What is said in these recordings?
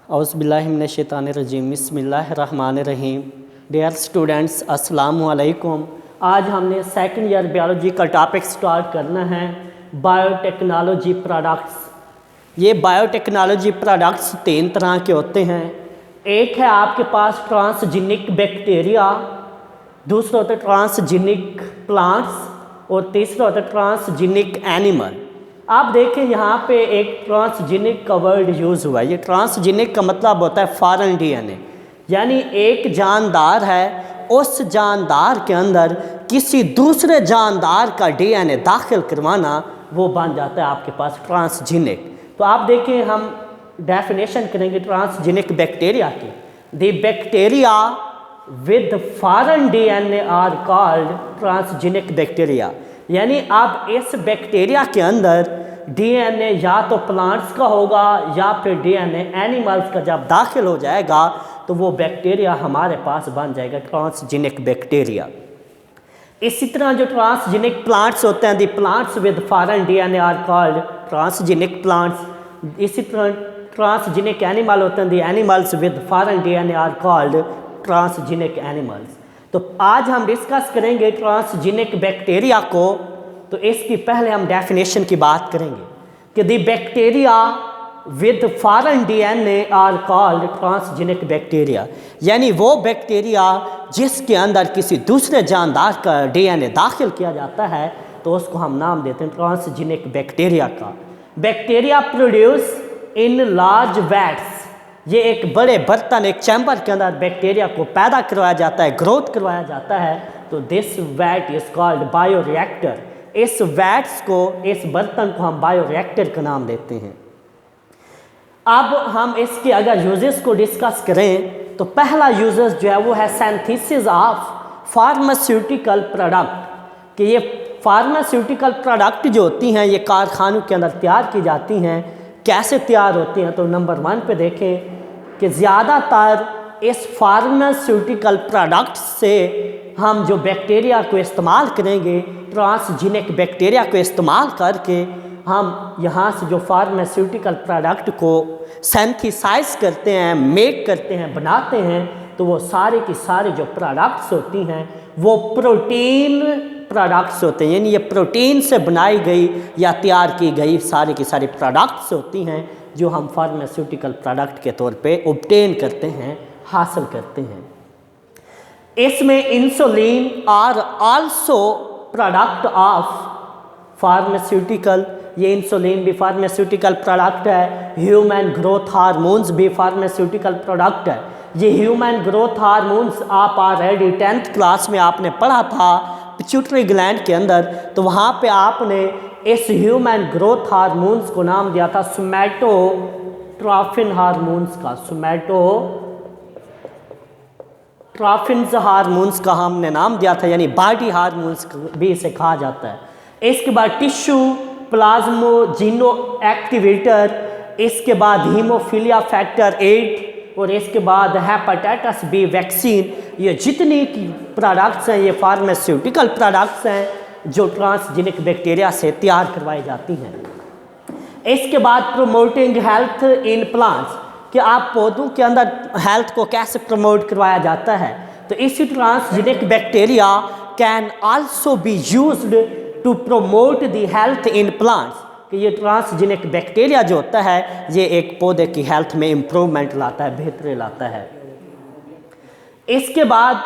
औज़ुबिल्लाहिमिनश्शैतानिर्रजीम बिस्मिल्लाहिर्रहमानिर्रहीम। Dear students, अस्सलामु अलैकुम। आज हमने सेकंड ईयर बायोलॉजी का टॉपिक स्टार्ट करना है, बायोटेक्नोलॉजी प्रोडक्ट्स। ये बायोटेक्नोलॉजी प्रोडक्ट्स 3 तरह के होते हैं। एक है आपके पास ट्रांसजेनिक बैक्टीरिया, दूसरा होता है ट्रांसजेनिक प्लांट्स और तीसरा होता है ट्रांसजेनिक एनिमल। आप देखें यहाँ पे एक ट्रांसजेनिक का वर्ड यूज़ हुआ है। ये ट्रांसजेनिक का मतलब होता है फॉरेन डीएनए, यानी एक जानदार है, उस जानदार के अंदर किसी दूसरे जानदार का डीएनए दाखिल करवाना, वो बन जाता है आपके पास ट्रांसजेनिक। तो आप देखें, हम डेफिनेशन करेंगे ट्रांसजेनिक बैक्टीरिया की। The bacteria with foreign DNA are called transgenic bacteria. यानी अब इस बैक्टीरिया के अंदर डीएनए या तो प्लांट्स का होगा या फिर डीएनए एनिमल्स का जब दाखिल हो जाएगा तो वो बैक्टीरिया हमारे पास बन जाएगा ट्रांसजेनिक बैक्टीरिया। इसी तरह जो ट्रांसजेनिक प्लांट्स होते हैं, the plants with foreign DNA are called transgenic plants. इसी तरह ट्रांसजेनिक एनिमल होते हैं, the animals with foreign DNA are called transgenic animals. तो आज हम डिस्कस करेंगे ट्रांसजेनिक बैक्टीरिया को। तो इसकी पहले हम डेफिनेशन की बात करेंगे कि the bacteria with foreign DNA are called transgenic bacteria. यानी वो बैक्टीरिया जिसके अंदर किसी दूसरे जानदार का डीएनए दाखिल किया जाता है, तो उसको हम नाम देते हैं ट्रांसजेनिक बैक्टीरिया का। Bacteria produce in large watts. ये एक बड़े बर्तन, एक चैम्बर के अंदर बैक्टीरिया को पैदा करवाया जाता है, ग्रोथ करवाया जाता है। तो this vat is called bioreactor. इस वैट्स को, इस बर्तन को हम बायोरिएक्टर का नाम देते हैं। अब हम इसके अगर यूजेस को डिस्कस करें तो पहला यूजेस जो है वो है सिंथेसिस ऑफ फार्मास्यूटिकल प्रोडक्ट। कि ये फार्मास्यूटिकल प्रोडक्ट जो होती हैं ये कारखानों के अंदर तैयार की जाती हैं। कैसे तैयार होती हैं? तो नंबर 1 पे देखें कि ज़्यादातर इस फार्मास्यूटिकल प्रोडक्ट से हम जो बैक्टीरिया को इस्तेमाल करेंगे, ट्रांसजेनिक बैक्टीरिया को इस्तेमाल करके हम यहाँ से जो फार्मास्यूटिकल प्रोडक्ट को सिंथेसाइज करते हैं, मेक करते हैं, बनाते हैं, तो वो सारे की सारे जो प्रोडक्ट्स होती हैं वो प्रोटीन प्रोडक्ट्स होते हैं। यानी ये प्रोटीन से बनाई गई या तैयार की गई सारी की सारी प्रोडक्ट्स होती हैं जो हम फार्मास्यूटिकल प्रोडक्ट के तौर पे ऑब्टेन करते हैं, हासिल करते हैं। इसमें insulin are also product of pharmaceutical. ये इंसुलिन भी फार्मास्यूटिकल प्रोडक्ट है। ह्यूमन ग्रोथ हार्मोन्स भी फार्मास्यूटिकल प्रोडक्ट है। ये ह्यूमन ग्रोथ हार्मोन्स आप ऑलरेडी 10th क्लास में आपने पढ़ा था पिट्यूटरी ग्लैंड के अंदर। तो वहाँ पे आपने इस ह्यूमन ग्रोथ हार्मोन्स को नाम दिया था सोमैटोट्रोफिन हार्मोन्स का। सोमैटोट्रोफिन हार्मोन्स का हमने नाम दिया था, यानी बॉडी हार्मोन्स भी इसे कहा जाता है। इसके बाद टिश्यू प्लाज्मोजिनो एक्टिवेटर, इसके बाद हीमोफीलिया फैक्टर 8 और इसके बाद हेपेटाइटिस बी वैक्सीन। ये जितनी प्रोडक्ट्स हैं ये फार्मास्यूटिकल प्रोडक्ट्स हैं जो ट्रांसजेनिक बैक्टीरिया से तैयार करवाई जाती हैं। इसके बाद प्रमोटिंग हेल्थ इन प्लांट्स, कि आप पौधों के अंदर हेल्थ को कैसे प्रमोट करवाया जाता है। तो इसी transgenic bacteria can also be used to promote the health in plants. कि ये ट्रांसजेनिक बैक्टीरिया जो होता है ये एक पौधे की हेल्थ में इम्प्रूवमेंट लाता है, बेहतरी लाता है। इसके बाद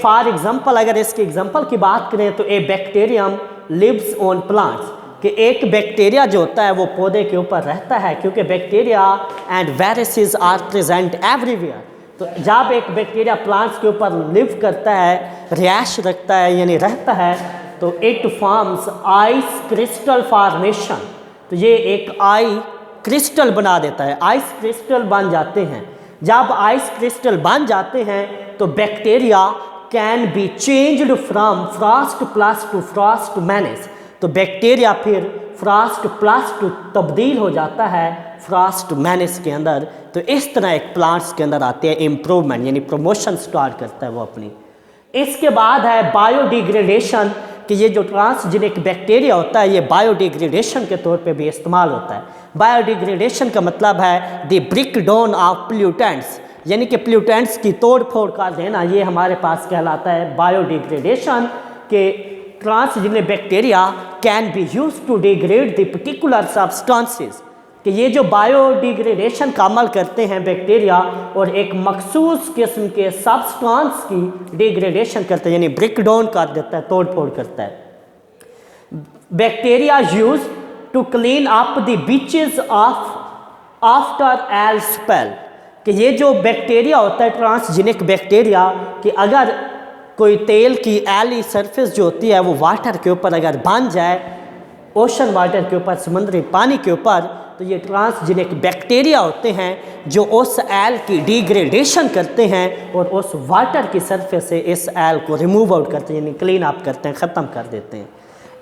फॉर एग्जांपल, अगर इसके एग्जांपल की बात करें तो a bacterium lives on plants. कि एक बैक्टीरिया जो होता है वो पौधे के ऊपर रहता है, क्योंकि bacteria and viruses are present everywhere. तो जब एक बैक्टीरिया प्लांट्स के ऊपर लिव करता है, रिहाइश रखता है यानी रहता है, तो it forms ice crystal formation. तो ये एक आई क्रिस्टल बना देता है, आइस क्रिस्टल बन जाते हैं। जब आइस क्रिस्टल बन जाते हैं तो bacteria can be changed from Frost plus two Frost menace. तो बैक्टीरिया फिर फ्रॉस्ट प्लस टू तब्दील हो जाता है फ्रॉस्ट मैनेस के अंदर। तो इस तरह एक प्लांट्स के अंदर आते हैं इम्प्रूवमेंट, यानी प्रमोशन स्टार्ट करता है वो अपनी। इसके बाद है बायोडिग्रेडेशन। कि ये जो ट्रांसजेनिक बैक्टीरिया होता है ये बायोडिग्रेडेशन के तौर पे भी इस्तेमाल होता है। बायोडिग्रेडेशन का मतलब है द ब्रेक डाउन ऑफ प्लूटेंट्स, यानी कि प्लूटेंट्स की तोड़ फोड़ कर देना, ये हमारे पास कहलाता है बायोडिग्रेडेशन। के transgenic bacteria can be use to degrade the particular substances, कि ये जो बायोडिग्रेडेशन का अमल करते हैं बैक्टीरिया और एक मखसूस किस्म के सब्सटेंस की डिग्रेडेशन करते हैं, यानी ब्रेक डाउन कर देता है, तोड़ फोड़ करता है। Bacteria use to clean up the beaches of after oil spill, कि ये जो बैक्टीरिया होता है ट्रांसजेनिक बैक्टीरिया, कि अगर कोई तेल की एली सरफेस जो होती है वो वाटर के ऊपर अगर बन जाए, ओशन वाटर के ऊपर, समुद्री पानी के ऊपर, तो ये ट्रांसजेनिक बैक्टीरिया होते हैं जो उस एल की डिग्रेडेशन करते हैं और उस वाटर की सरफेस से इस एल को रिमूव आउट करते हैं, यानी क्लीन अप करते हैं, ख़त्म कर देते हैं।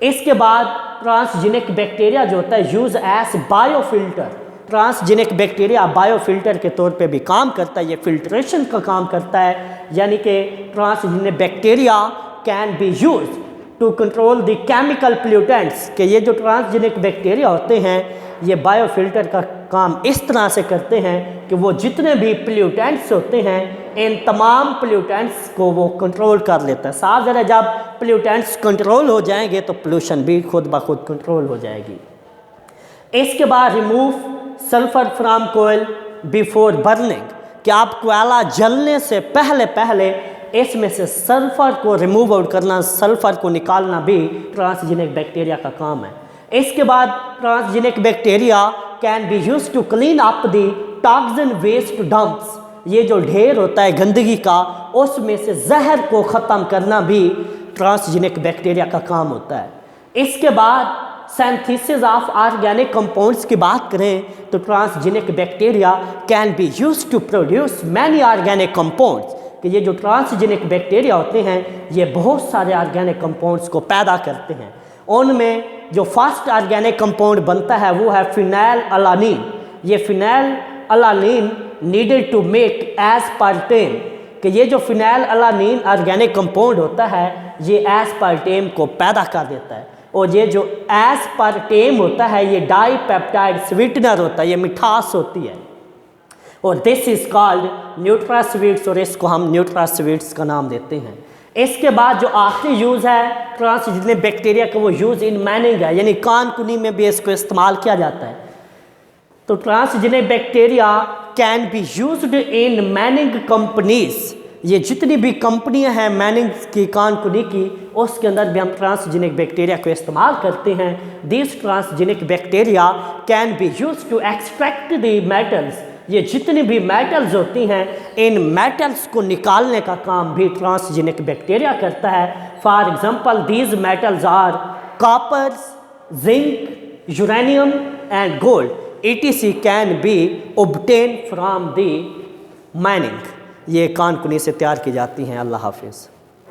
इसके बाद ट्रांसजेनिक बैक्टीरिया जो होता है use as biofilter, transgenic bacteria biofilter के तौर पे भी काम करता है, ये फिल्ट्रेशन का काम करता है, यानी कि transgenic bacteria can be use to control the chemical pollutants, कि ये जो ट्रांसजेनिक बैक्टीरिया होते हैं ये बायोफिल्टर का काम इस तरह से करते हैं कि वो जितने भी प्लूटेंट्स होते हैं इन तमाम प्लूटेंट्स को वो कंट्रोल कर लेता है। साफ ज़रा जब प्लूटेंट्स कंट्रोल हो जाएंगे तो पोल्यूशन भी खुद ब खुद कंट्रोल हो जाएगी। इसके बाद remove sulphur from coal before burning, कि आप कोयला जलने से पहले इसमें से सल्फर को रिमूव आउट करना, सल्फर को निकालना भी ट्रांसजेनिक बैक्टीरिया का काम है। इसके बाद transgenic bacteria can be use to clean up the toxin waste dumps, ये जो ढेर होता है गंदगी का उसमें से जहर को ख़त्म करना भी ट्रांसजेनिक बैक्टीरिया का काम होता है। इसके बाद सिंथेसिस ऑफ ऑर्गेनिक कंपाउंड्स की बात करें तो transgenic bacteria can be use to produce many organic compounds, कि ये जो ट्रांसजेनिक बैक्टीरिया होते हैं ये बहुत सारे ऑर्गेनिक कंपाउंड्स को पैदा करते हैं। उनमें जो फर्स्ट ऑर्गेनिक कंपाउंड बनता है वो है फिनाइल अलानीन। ये phenyl alanine needed to make aspartame, कि ये जो फिनाइल अलानीन ऑर्गेनिक कंपाउंड होता है ये एस्पार्टेम को पैदा कर देता है, और ये जो एस्पार्टेम होता है ये डाईपेप्टाइड स्वीटनर होता है, ये मिठास होती है, और दिस इज़ कॉल्ड न्यूट्रास्वीट्स, और इसको हम न्यूट्रास्वीट्स का नाम देते हैं। इसके बाद जो आखिरी यूज़ है ट्रांसजेनिक बैक्टीरिया का वो यूज़ इन मैनिंग है, यानी कानकुनी में भी इसको इस्तेमाल किया जाता है। तो transgenic bacteria can be used in Manning companies, ये जितनी भी कंपनियां हैं मैनिंग की, कानकुनी की, उसके अंदर भी हम ट्रांसजेनिक बैक्टीरिया को इस्तेमाल करते हैं। This transgenic bacteria can be used to extract the metals, ये जितनी भी मेटल्स होती हैं इन मेटल्स को निकालने का काम भी ट्रांसजेनिक बैक्टीरिया करता है। For example these metals are copper, zinc, uranium and gold, etc can be obtained from the mining. ये कानकुनी से तैयार की जाती हैं। अल्लाह हाफिज़।